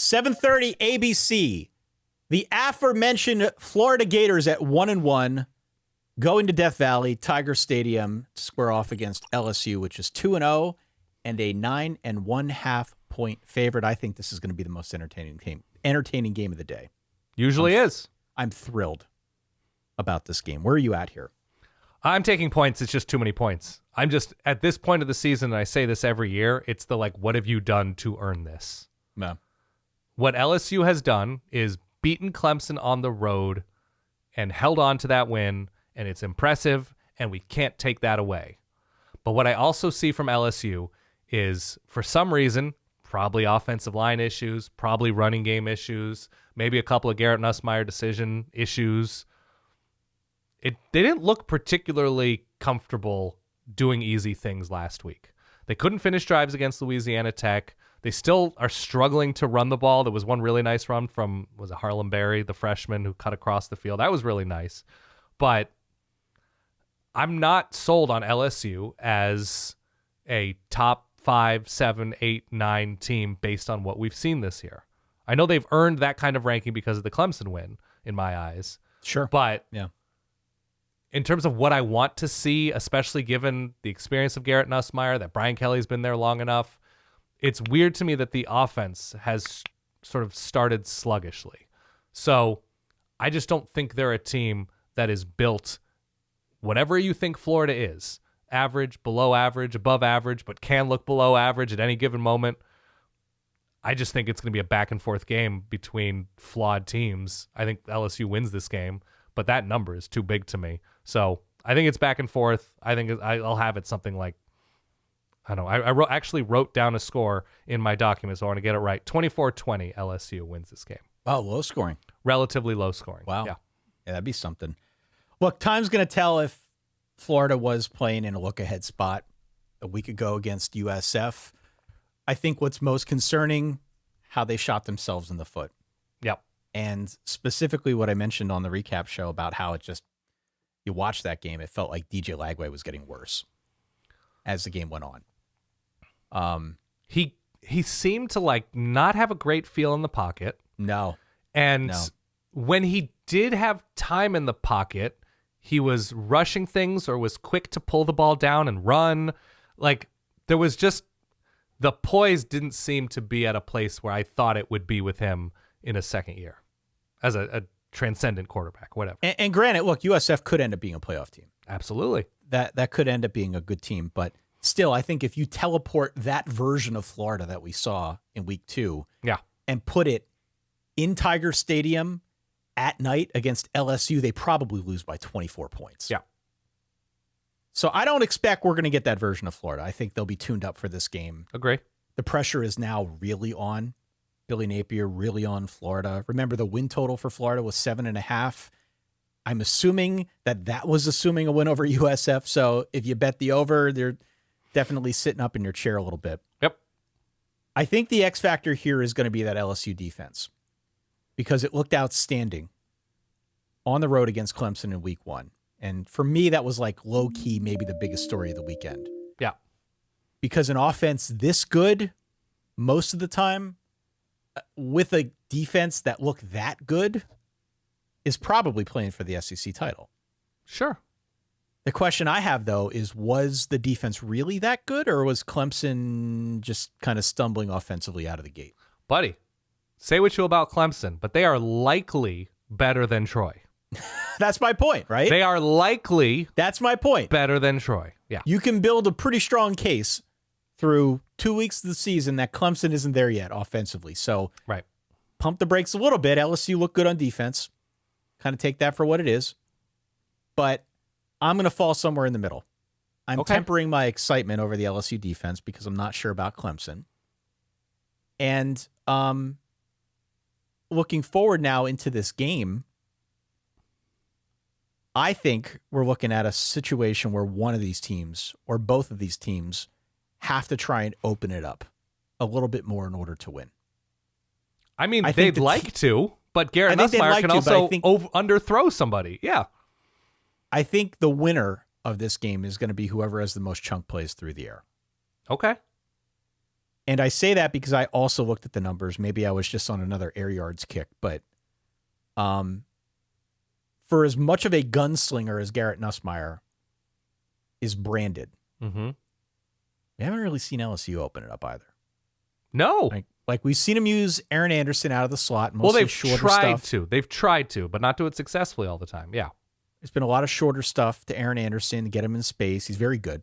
7:30 ABC. The aforementioned Florida Gators at 1-1 going to Death Valley, Tiger Stadium to square off against LSU, which is 2-0 and a 9.5 point favorite. I think this is going to be the most entertaining game of the day. Usually is. I'm thrilled about this game. Where are you at here? I'm taking points. It's just too many points. I'm just, at this point of the season, and I say this every year, it's the what have you done to earn this? No. What LSU has done is beaten Clemson on the road and held on to that win, and it's impressive, and we can't take that away. But what I also see from LSU is, for some reason, probably offensive line issues, probably running game issues, maybe a couple of Garrett Nussmeier decision issues. They didn't look particularly comfortable doing easy things last week. They couldn't finish drives against Louisiana Tech. They still are struggling to run the ball. There was one really nice run from, was it Harlem Berry, the freshman who cut across the field. That was really nice. But I'm not sold on LSU as a top 5, 7, 8, 9 team based on what we've seen this year. I know they've earned that kind of ranking because of the Clemson win, in my eyes. Sure. But yeah, in terms of what I want to see, especially given the experience of Garrett Nussmeier, that Brian Kelly's been there long enough, it's weird to me that the offense has sort of started sluggishly. So I just don't think they're a team that is built, whatever you think Florida is, average, below average, above average, but can look below average at any given moment. I just think it's going to be a back and forth game between flawed teams. I think LSU wins this game, but that number is too big to me. So I think it's back and forth. I think I'll have it something like, I don't know. I actually wrote down a score in my document, so I want to get it right. 24-20 LSU wins this game. Oh, low scoring. Relatively low scoring. Wow. Yeah, that'd be something. Look, time's going to tell if Florida was playing in a look-ahead spot a week ago against USF. I think what's most concerning, how they shot themselves in the foot. Yep. And specifically what I mentioned on the recap show about how it just, you watch that game, it felt like DJ Lagway was getting worse as the game went on. He seemed to not have a great feel in the pocket. No. And when he did have time in the pocket, he was rushing things or was quick to pull the ball down and run. There was just, the poise didn't seem to be at a place where I thought it would be with him in a second year as a transcendent quarterback, whatever. And granted, look, USF could end up being a playoff team. Absolutely. That could end up being a good team. But still, I think if you teleport that version of Florida that we saw in week 2 and put it in Tiger Stadium at night against LSU, they probably lose by 24 points. Yeah. So I don't expect we're going to get that version of Florida. I think they'll be tuned up for this game. Agree. The pressure is now really on Billy Napier, really on Florida. Remember, the win total for Florida was 7.5. I'm assuming that was assuming a win over USF. So if you bet the over, they're definitely sitting up in your chair a little bit. Yep. I think the X factor here is going to be that LSU defense because it looked outstanding on the road against Clemson in week 1. And for me, that was low key, maybe the biggest story of the weekend. Yeah. Because an offense this good most of the time with a defense that looked that good is probably playing for the SEC title. Sure. The question I have, though, is was the defense really that good, or was Clemson just kind of stumbling offensively out of the gate? Buddy, say what you will about Clemson, but they are likely better than Troy. That's my point, right? They are likely That's my point. better than Troy. Yeah. You can build a pretty strong case through 2 weeks of the season that Clemson isn't there yet offensively. So right. Pump the brakes a little bit. LSU looked good on defense. Kind of take that for what it is. But I'm going to fall somewhere in the middle. I'm tempering my excitement over the LSU defense because I'm not sure about Clemson. And looking forward now into this game, I think we're looking at a situation where one of these teams or both of these teams have to try and open it up a little bit more in order to win. I mean, they'd like to, but Garrett Nussmeier can also underthrow somebody. Yeah. I think the winner of this game is going to be whoever has the most chunk plays through the air. Okay. And I say that because I also looked at the numbers. Maybe I was just on another air yards kick, but for as much of a gunslinger as Garrett Nussmeier is branded, we haven't really seen LSU open it up either. No. Like we've seen him use Aaron Anderson out of the slot. Mostly They've tried to, but not do it successfully all the time. Yeah. There's been a lot of shorter stuff to Aaron Anderson to get him in space. He's very good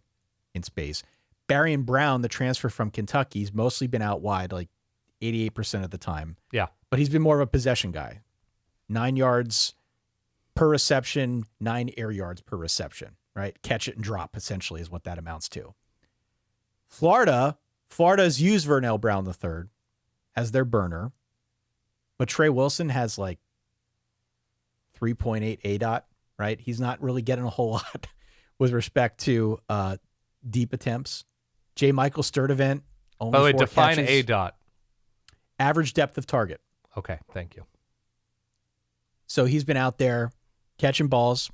in space. Barrion Brown, the transfer from Kentucky, he's mostly been out wide like 88% of the time. Yeah. But he's been more of a possession guy. 9 yards per reception, 9 air yards per reception, right? Catch it and drop, essentially, is what that amounts to. Florida's used Vernell Brown III as their burner, but Trey Wilson has like 3.8 ADOT, right? He's not really getting a whole lot with respect to deep attempts. J. Michael Sturdivant, only 4 define catches. ADOT. Average depth of target. Okay, thank you. So he's been out there catching balls.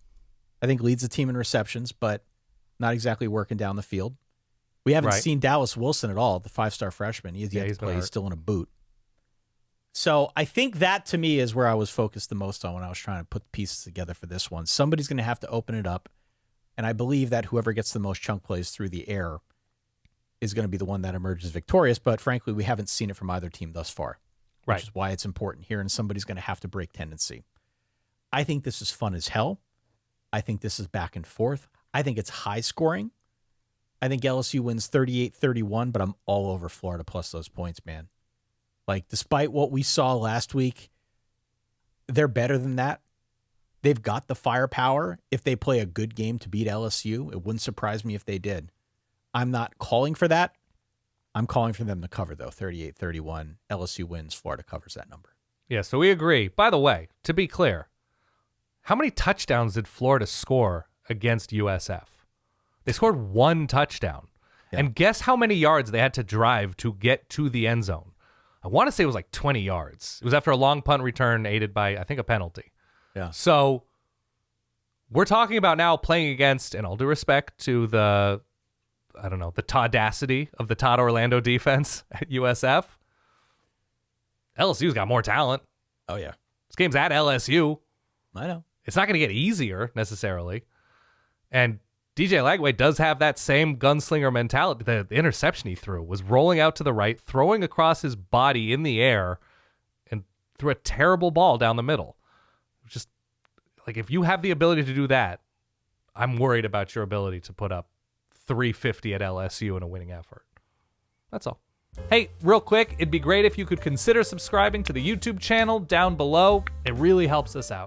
I think leads the team in receptions, but not exactly working down the field. We haven't seen Dallas Wilson at all, the 5-star freshman. He's yet to play. He's still in a boot. So I think that, to me, is where I was focused the most on when I was trying to put the pieces together for this one. Somebody's going to have to open it up, and I believe that whoever gets the most chunk plays through the air is going to be the one that emerges victorious, but frankly, we haven't seen it from either team thus far, which is why it's important here, and somebody's going to have to break tendency. I think this is fun as hell. I think this is back and forth. I think it's high scoring. I think LSU wins 38-31, but I'm all over Florida plus those points, man. Like, despite what we saw last week, they're better than that. They've got the firepower if they play a good game to beat LSU. It wouldn't surprise me if they did. I'm not calling for that. I'm calling for them to cover, though. 38-31. LSU wins. Florida covers that number. Yeah, so we agree. By the way, to be clear, how many touchdowns did Florida score against USF? They scored 1 touchdown. Yeah. And guess how many yards they had to drive to get to the end zone? I want to say it was like 20 yards. It was after a long punt return aided by, I think, a penalty. Yeah. So we're talking about now playing against, and all due respect to the Toddacity of the Todd Orlando defense at USF. LSU's got more talent. Oh, yeah. This game's at LSU. I know. It's not going to get easier necessarily. And DJ Lagway does have that same gunslinger mentality. The interception he threw was rolling out to the right, throwing across his body in the air, and threw a terrible ball down the middle. Just like, if you have the ability to do that, I'm worried about your ability to put up 350 at LSU in a winning effort. That's all. Hey, real quick, it'd be great if you could consider subscribing to the YouTube channel down below. It really helps us out.